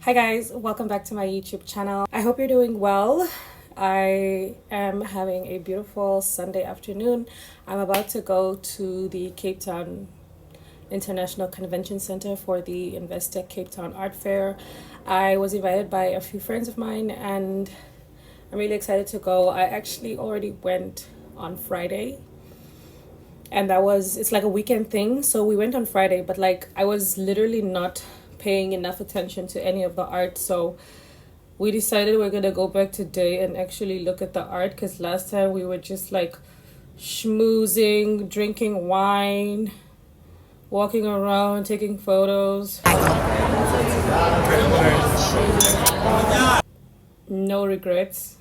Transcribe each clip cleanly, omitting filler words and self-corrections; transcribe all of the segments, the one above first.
Hi guys, welcome back to my YouTube channel. I hope you're doing well. I am having a beautiful Sunday afternoon. I'm about to go to the Cape Town International Convention Center for the Investec Cape Town Art Fair. I was invited by a few friends of mine and I'm really excited to go. I actually already went on Friday and it's like a weekend thing. So we went on Friday, but like I was literally not paying enough attention to any of the art. So we decided we're gonna go back today and actually look at the art, because last time we were just like schmoozing, drinking wine, walking around, taking photos. No regrets.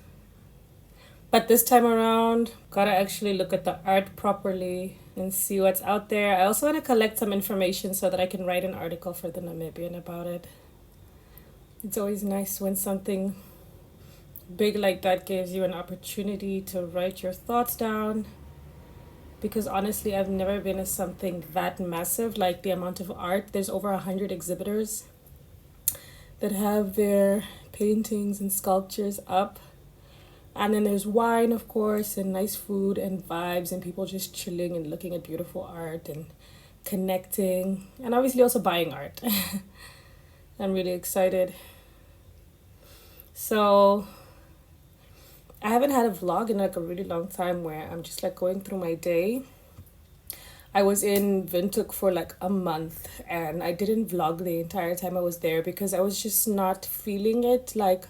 But this time around, gotta actually look at the art properly and see what's out there. I also want to collect some information so that I can write an article for the Namibian about it. It's always nice when something big like that gives you an opportunity to write your thoughts down. Because honestly, I've never been to something that massive, like the amount of art. There's over 100 exhibitors that have their paintings and sculptures up. And then there's wine, of course, and nice food and vibes and people just chilling and looking at beautiful art and connecting. And obviously also buying art. I'm really excited. So I haven't had a vlog in like a really long time where I'm just like going through my day. I was in Windhoek for like a month and I didn't vlog the entire time I was there because I was just not feeling it. Like,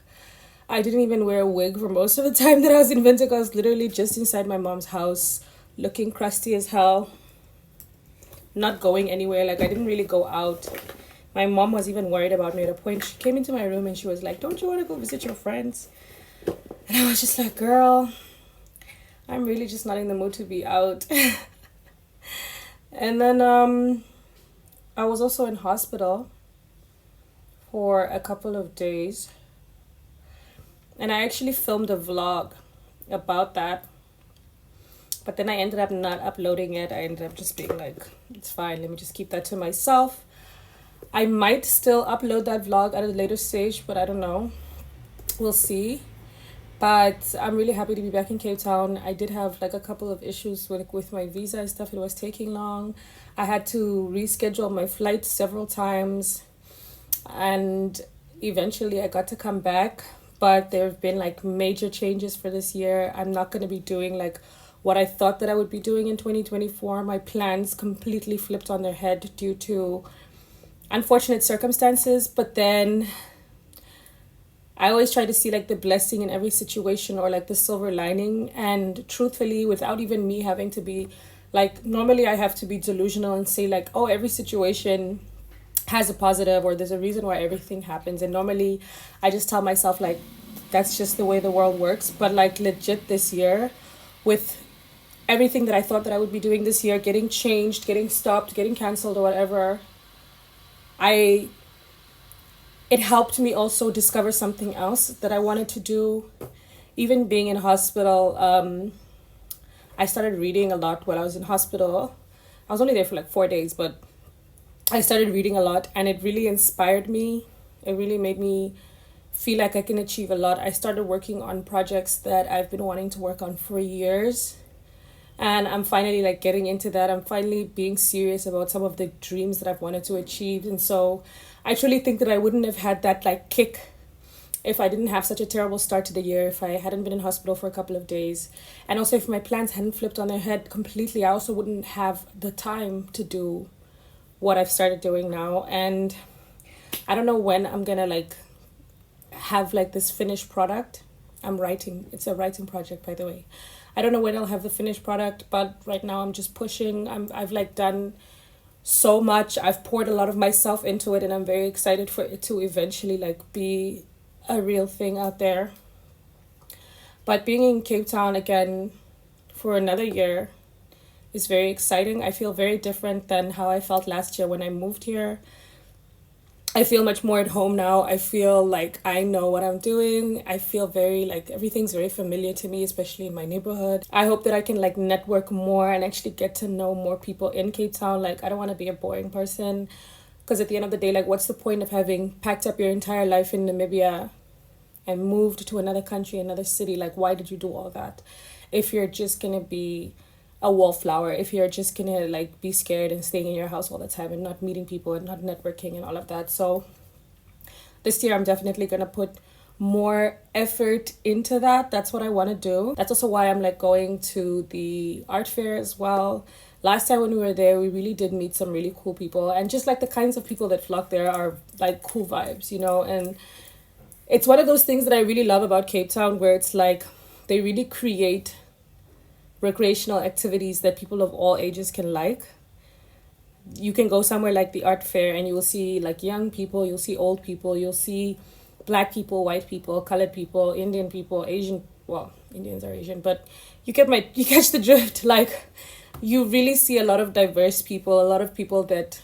I didn't even wear a wig for most of the time that I was in Windhoek. I was literally just inside my mom's house, looking crusty as hell, not going anywhere. Like, I didn't really go out. My mom was even worried about me at a point. She came into my room and she was like, "Don't you want to go visit your friends?" And I was just like, "Girl, I'm really just not in the mood to be out." And then I was also in hospital for a couple of days. And I actually filmed a vlog about that. But then I ended up not uploading it. I ended up just being like, it's fine, let me just keep that to myself. I might still upload that vlog at a later stage, but I don't know. We'll see. But I'm really happy to be back in Cape Town. I did have like a couple of issues with my visa and stuff. It was taking long. I had to reschedule my flight several times. And eventually I got to come back. But there have been like major changes for this year. I'm not going to be doing like what I thought that I would be doing in 2024. My plans completely flipped on their head due to unfortunate circumstances. But then I always try to see like the blessing in every situation, or like the silver lining. And truthfully, without even me having to be like, normally I have to be delusional and say like, oh, every situation has a positive, or there's a reason why everything happens. And normally I just tell myself like, that's just the way the world works. But like legit this year, with everything that I thought that I would be doing this year getting changed, getting stopped, getting canceled or whatever, it helped me also discover something else that I wanted to do. Even being in hospital, I started reading a lot while I was in hospital. I was only there for like 4 days, but I started reading a lot and it really inspired me. It really made me feel like I can achieve a lot. I started working on projects that I've been wanting to work on for years. And I'm finally like getting into that. I'm finally being serious about some of the dreams that I've wanted to achieve. And so I truly think that I wouldn't have had that like kick if I didn't have such a terrible start to the year, if I hadn't been in hospital for a couple of days. And also if my plans hadn't flipped on their head completely, I also wouldn't have the time to do what I've started doing now. And I don't know when I'm gonna like have like this finished product. I'm writing, it's a writing project, by the way. I don't know when I'll have the finished product, but right now I'm just pushing. I've like done so much. I've poured a lot of myself into it and I'm very excited for it to eventually like be a real thing out there. But being in Cape Town again for another year is very exciting. I feel very different than how I felt last year when I moved here. I feel much more at home now. I feel like I know what I'm doing. I feel very like everything's very familiar to me, especially in my neighborhood. I hope that I can like network more and actually get to know more people in Cape Town. Like, I don't want to be a boring person. Because at the end of the day, like, what's the point of having packed up your entire life in Namibia and moved to another country, another city? Like, why did you do all that if you're just gonna be a wallflower, if you're just gonna like be scared and staying in your house all the time and not meeting people and not networking and all of that? So this year I'm definitely gonna put more effort into that. That's what I want to do. That's also why I'm like going to the art fair as well. Last time when we were there, we really did meet some really cool people, and just like the kinds of people that flock there are like cool vibes, you know. And it's one of those things that I really love about Cape Town, where it's like they really create recreational activities that people of all ages can like. You can go somewhere like the art fair and you will see like young people, you'll see old people, you'll see black people, white people, colored people, Indian people, Asian. Well, Indians are Asian, but you catch the drift. Like, you really see a lot of diverse people, a lot of people that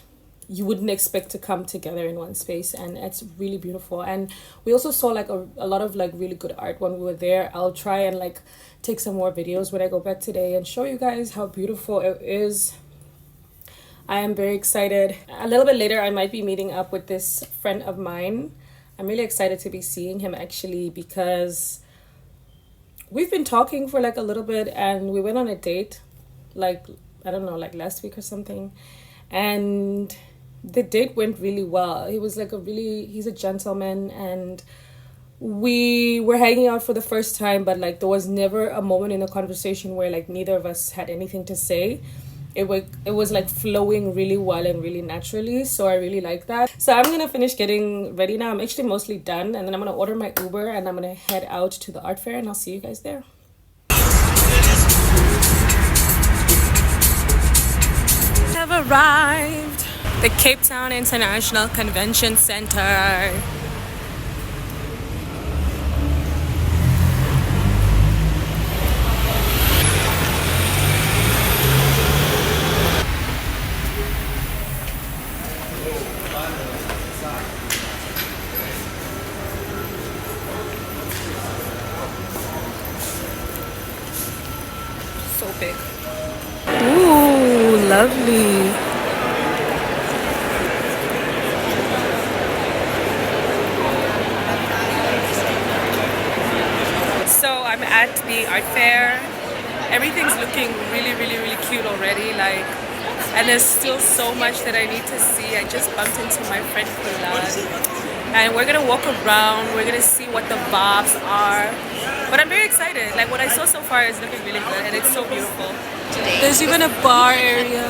you wouldn't expect to come together in one space, and it's really beautiful. And we also saw like a lot of like really good art when we were there. I'll try and like take some more videos when I go back today and show you guys how beautiful it is. I am very excited. A little bit later I might be meeting up with this friend of mine. I'm really excited to be seeing him actually, because we've been talking for like a little bit, and we went on a date like, I don't know, like last week or something, and the date went really well. He was like he's a gentleman, and we were hanging out for the first time, but like there was never a moment in the conversation where like neither of us had anything to say. It was like flowing really well and really naturally, so I really like that. So I'm gonna finish getting ready now. I'm actually mostly done, and then I'm gonna order my Uber and I'm gonna head out to the art fair, and I'll see you guys there. Have arrived. The Cape Town International Convention Center. So big. Ooh, lovely. So I'm at the art fair. Everything's looking really, really, really cute already. Like, and there's still so much that I need to see. I just bumped into my friend Kulan, and we're gonna walk around. We're gonna see what the vibes are. But I'm very excited. Like, what I saw so far is looking really good, and it's so beautiful. There's even a bar area.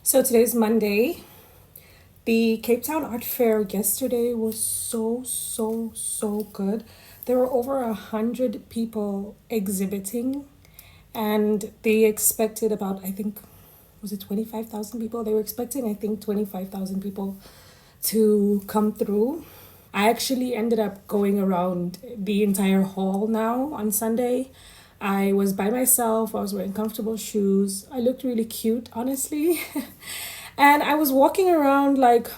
So today's Monday. The Cape Town Art Fair yesterday was so good. There were over 100 people exhibiting, and they expected about, I think, was it 25,000 people? They were expecting, I think, 25,000 people to come through. I actually ended up going around the entire hall now on Sunday. I was by myself. I was wearing comfortable shoes. I looked really cute, honestly. And I was walking around, like,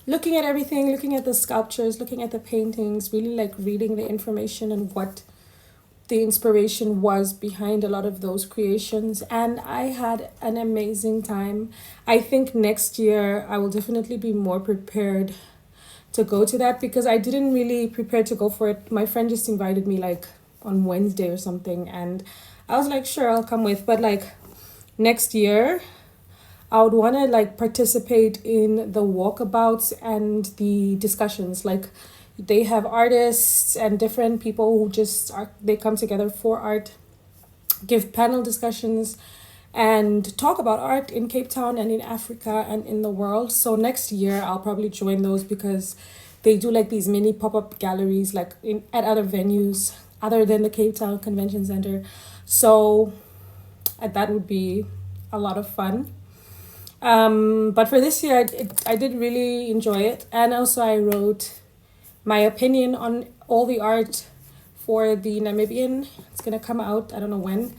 looking at everything, looking at the sculptures, looking at the paintings, really like reading the information and what the inspiration was behind a lot of those creations, and I had an amazing time. I think next year I will definitely be more prepared to go to that, because I didn't really prepare to go for it. My friend just invited me like on Wednesday or something, and I was like, sure, I'll come with. But like next year, I would want to like participate in the walkabouts and the discussions. Like they have artists and different people who just are, they come together for art, give panel discussions, and talk about art in Cape Town and in Africa and in the world. So next year I'll probably join those, because they do like these mini pop-up galleries like in at other venues other than the Cape Town Convention Center. So that would be a lot of fun. But for this year, I did really enjoy it. And also I wrote my opinion on all the art for the Namibian. It's going to come out, I don't know when.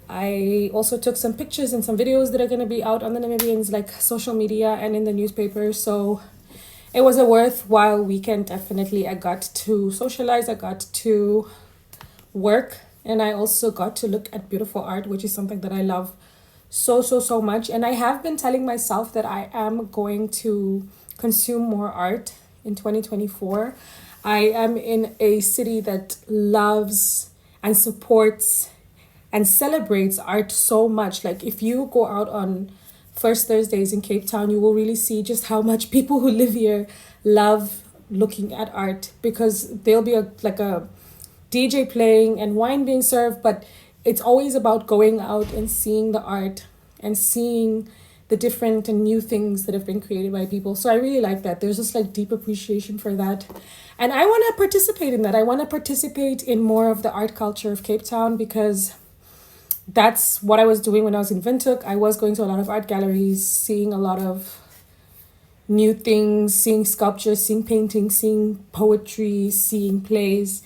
I also took some pictures and some videos that are going to be out on the Namibians like social media and in the newspaper. So it was a worthwhile weekend, definitely. I got to socialize, I got to work, and I also got to look at beautiful art, which is something that I love so much. And I have been telling myself that I am going to consume more art in 2024. I am in a city that loves and supports and celebrates art so much. Like if you go out on First Thursdays in Cape Town, you will really see just how much people who live here love looking at art, because there'll be a DJ playing and wine being served, but it's always about going out and seeing the art and seeing the different and new things that have been created by people. So I really like that. There's just like deep appreciation for that. And I want to participate in that. I want to participate in more of the art culture of Cape Town, because that's what I was doing when I was in Windhoek. I was going to a lot of art galleries, seeing a lot of new things, seeing sculptures, seeing paintings, seeing poetry, seeing plays.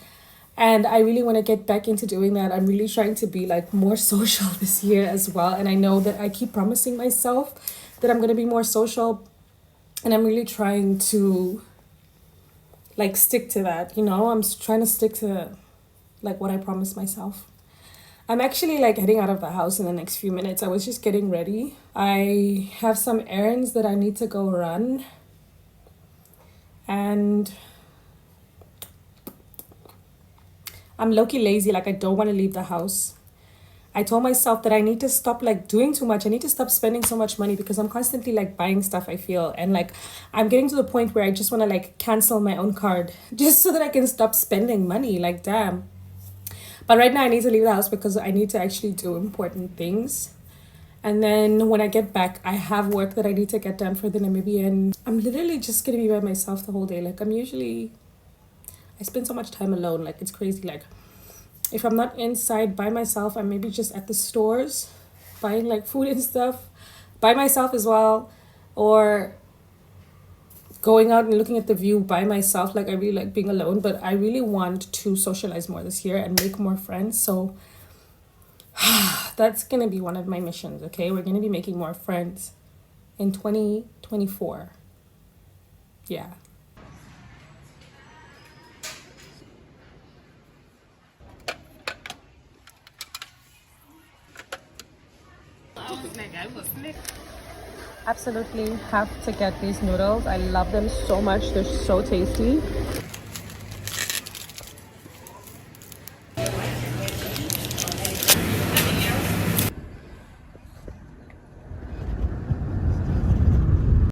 And I really want to get back into doing that. I'm really trying to be like more social this year as well. And I know that I keep promising myself that I'm going to be more social. And I'm really trying to like stick to that, you know? I'm trying to stick to like what I promised myself. I'm actually like heading out of the house in the next few minutes. I was just getting ready. I have some errands that I need to go run. And I'm low-key lazy. Like I don't want to leave the house. I told myself that I need to stop like doing too much. I need to stop spending so much money, because I'm constantly like buying stuff, I feel. And like I'm getting to the point where I just want to like cancel my own card just so that I can stop spending money. Like damn. But right now I need to leave the house because I need to actually do important things. And then when I get back, I have work that I need to get done for the Namibian. I'm literally just going to be by myself the whole day. Like I spend so much time alone. Like it's crazy. Like if I'm not inside by myself, I'm maybe just at the stores buying like food and stuff by myself as well. Or going out and looking at the view by myself. Like I really like being alone, but I really want to socialize more this year and make more friends. So that's gonna be one of my missions. Okay, we're gonna be making more friends in 2024. Yeah. Absolutely have to get these noodles. I love them so much. They're so tasty.